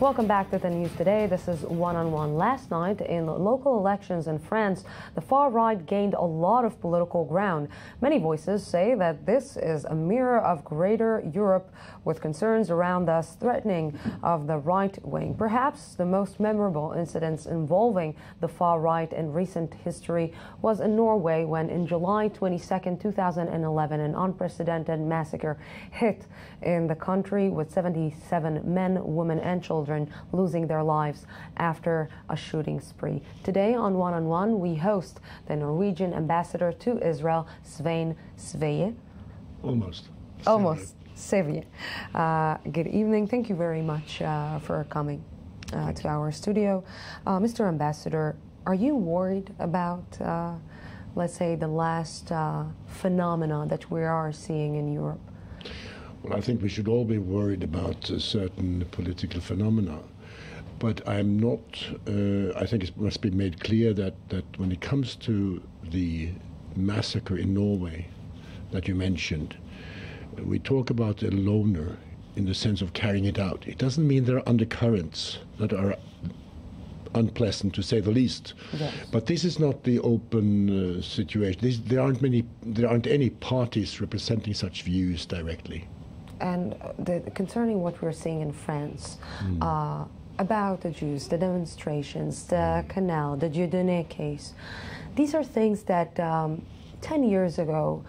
Welcome back to the news today. This is One on One. Last night, in local elections in France, the far right gained a lot of political ground. Many voices say that this is a mirror of greater Europe, with concerns around the threatening of the right wing. Perhaps the most memorable incidents involving the far right in recent history was in Norway, when in July 22, 2011, an unprecedented massacre hit in the country, with 77 men, women and children losing their lives after a shooting spree. Today on One, we host the Norwegian Ambassador to Israel, Svein Sevje. Almost. Sevje. Good evening. Thank you very much for coming to our studio. Mr. Ambassador, are you worried about, let's say, the last phenomena that we are seeing in Europe? Well, I think we should all be worried about certain political phenomena. But I'm not, I think it must be made clear that when it comes to the massacre in Norway that you mentioned, we talk about a loner in the sense of carrying it out. It doesn't mean there are undercurrents that are unpleasant, to say the least. Yes. But this is not the open situation. There aren't any parties representing such views directly. And concerning what we're seeing in France, about the Jews, the demonstrations, the canal, the Dieudonné case, these are things that 10 years ago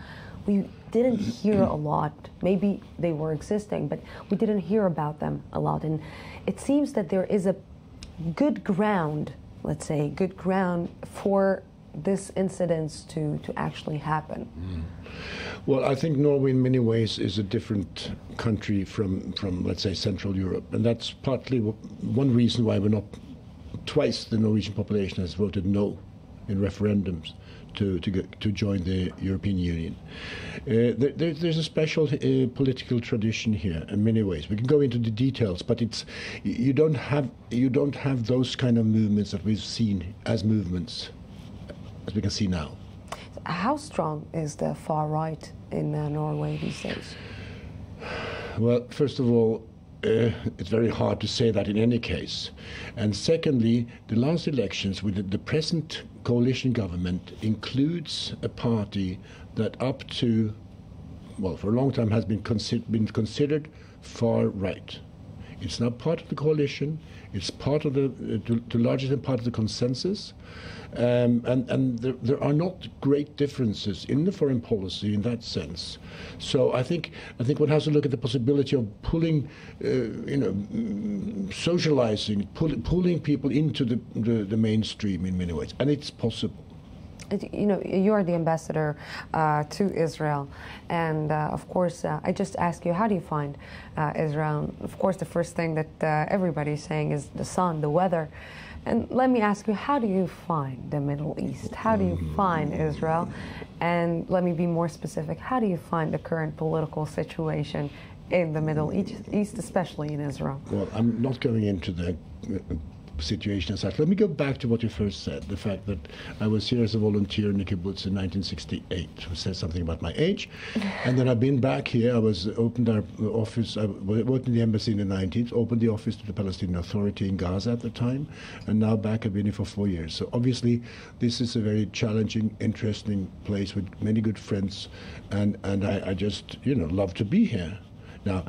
we didn't hear a lot. Maybe they were existing, but we didn't hear about them a lot. And it seems that there is a good ground, let's say, good ground for this incidents to actually happen. Well, I think Norway in many ways is a different country from let's say, Central Europe. And that's partly one reason why twice the Norwegian population has voted no in referendums to join the European Union. There's a special political tradition here in many ways. We can go into the details, but you don't have those kind of movements that we've seen as movements as we can see now. How strong is the far right in Norway these days? Well, first of all, it's very hard to say that in any case. And secondly, the last elections with the present coalition government includes a party that up to, well, for a long time has been considered far right. It's not part of the coalition. It's part of to a large extent part of the consensus, and there are not great differences in the foreign policy in that sense. So I think one has to look at the possibility of pulling, socializing, pulling people into the mainstream in many ways, and it's possible. You know, you are the ambassador to Israel, and of course, I just ask you, how do you find Israel? Of course, the first thing that everybody's saying is the sun, the weather. And let me ask you, how do you find the Middle East? How do you find Israel? And let me be more specific, how do you find the current political situation in the Middle East, especially in Israel? Well, I'm not going into the situation as such. Let me go back to what you first said, the fact that I was here as a volunteer in the kibbutz in 1968, which says something about my age. And then I've been back here. I opened our office, I worked in the embassy in the 90s, opened the office to the Palestinian Authority in Gaza at the time, and now back I've been here for 4 years. So obviously this is a very challenging, interesting place with many good friends, and I just, love to be here. Now,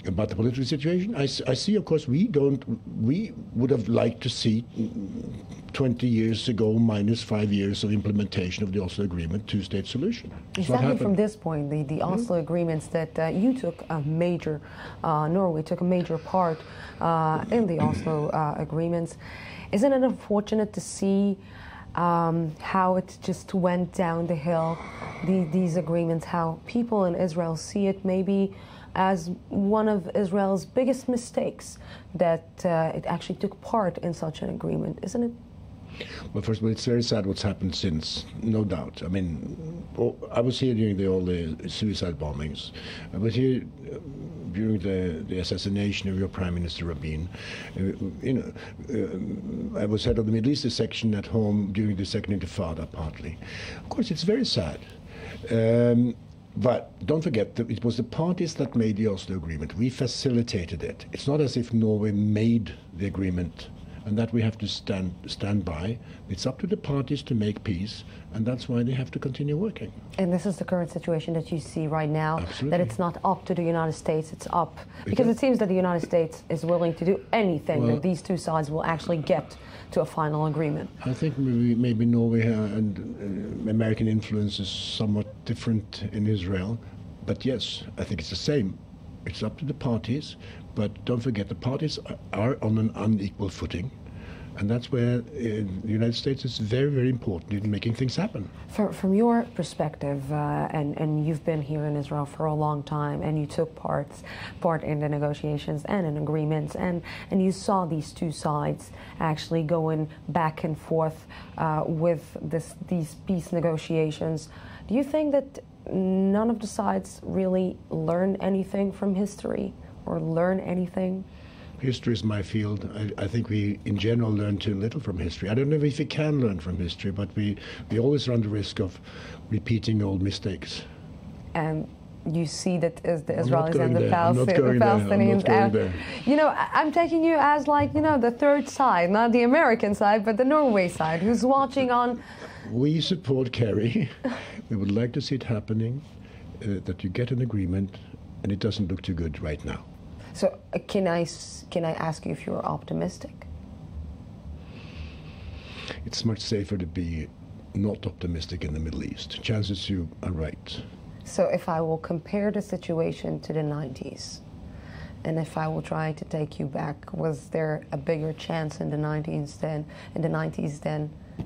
about the political situation, I see, of course, we would have liked to see 20 years ago minus 5 years of implementation of the Oslo Agreement, two-state solution. Exactly from this point, the Oslo agreements that you took a major, Norway took a major part in the Oslo agreements. Isn't it unfortunate to see how it just went down the hill, these agreements, how people in Israel see it maybe as one of Israel's biggest mistakes, that it actually took part in such an agreement, isn't it? Well, first of all, it's very sad what's happened since, no doubt. I mean, I was here during all the suicide bombings. I was here during the assassination of your Prime Minister Rabin. I was head of the Middle East section at home during the Second Intifada, partly. Of course, it's very sad. But don't forget that it was the parties that made the Oslo Agreement. We facilitated it. It's not as if Norway made the agreement and that we have to stand by. It's up to the parties to make peace, and that's why they have to continue working. And this is the current situation that you see right now, Absolutely. that it's not up to the United States, it's up. Because it seems that the United States is willing to do anything that these two sides will actually get to a final agreement. I think maybe Norway and American influence is somewhat different in Israel. But yes, I think it's the same. It's up to the parties. But don't forget, the parties are on an unequal footing. And that's where the United States is very, very important in making things happen. From your perspective, and you've been here in Israel for a long time, and you took part in the negotiations and in agreements, and you saw these two sides actually going back and forth with these peace negotiations. Do you think that none of the sides really learned anything from history or learn anything? History is my field. I think we, in general, learn too little from history. I don't know if we can learn from history, but we always run the risk of repeating old mistakes. And you see that as the Israelis and the Palestinians. You know, I'm taking you as, like, you know, the third side, not the American side, but the Norway side, who's watching on. We support Kerry. We would like to see it happening, that you get an agreement, and it doesn't look too good right now. So can I ask you if you're optimistic? It's much safer to be not optimistic in the Middle East. Chances you are right. So if I will compare the situation to the 90s, and if I will try to take you back, was there a bigger chance in the 90s than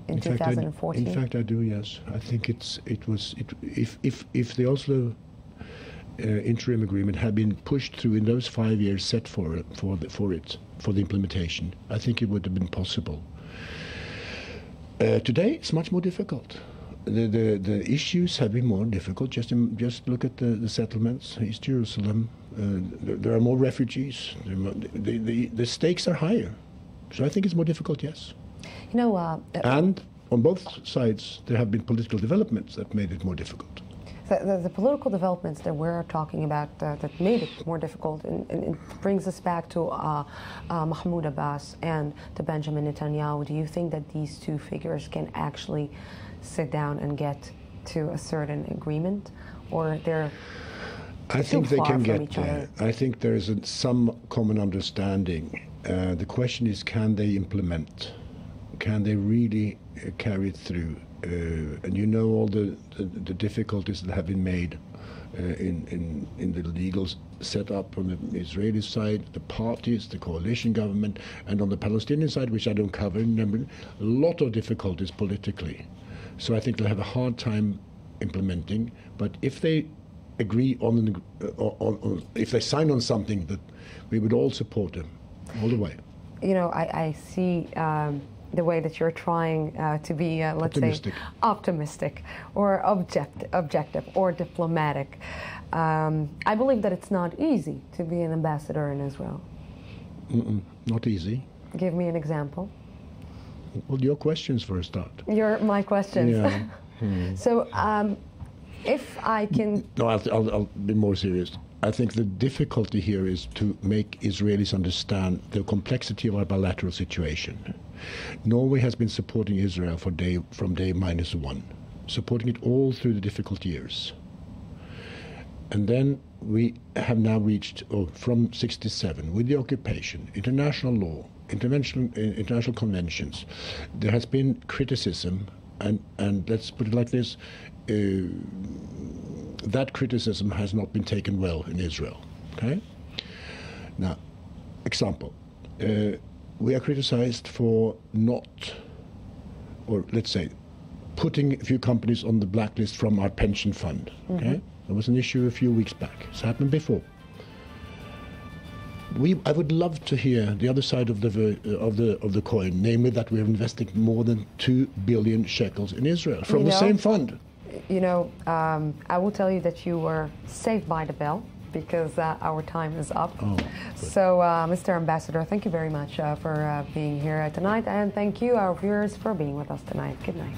in 2014? In fact, I do. Yes, I think if the Oslo interim agreement had been pushed through in those 5 years set for the implementation, I think it would have been possible. Today, it's much more difficult. The issues have been more difficult. Just look at the settlements, East Jerusalem. There are more refugees. The stakes are higher. So I think it's more difficult, yes. You know, and on both sides, there have been political developments that made it more difficult. The political developments that we're talking about that made it more difficult, and it brings us back to Mahmoud Abbas and to Benjamin Netanyahu. Do you think that these two figures can actually sit down and get to a certain agreement, or they're I think they can get there. I think there is some common understanding. The question is, can they implement? Can they really carry it through? And you know all the difficulties that have been made in the legal setup on the Israeli side, the parties, the coalition government, and on the Palestinian side, which I don't cover, remember, a lot of difficulties politically. So I think they'll have a hard time implementing. But if they agree on if they sign on something, that we would all support them all the way. You know, I see the way that you're trying to be, let's say, optimistic or objective or diplomatic. I believe that it's not easy to be an ambassador in Israel. Not easy. Give me an example. Well, your questions for a start. My questions. Yeah. So, if I can... No, I'll be more serious. I think the difficulty here is to make Israelis understand the complexity of our bilateral situation. Norway has been supporting Israel from day -1, supporting it all through the difficult years. And then we have now reached, from 1967, with the occupation, international law, international conventions, there has been criticism, and let's put it like this, that criticism has not been taken well in Israel. Okay? Now, example, we are criticized for not, or let's say, putting a few companies on the blacklist from our pension fund. Okay? There was an issue a few weeks back. It's happened before. I would love to hear the other side of the coin, namely that we're investing more than 2 billion shekels in Israel from the same fund. You know, I will tell you that you were saved by the bell, because our time is up. So, Mr. Ambassador, thank you very much for being here tonight, and thank you, our viewers, for being with us tonight. Good night.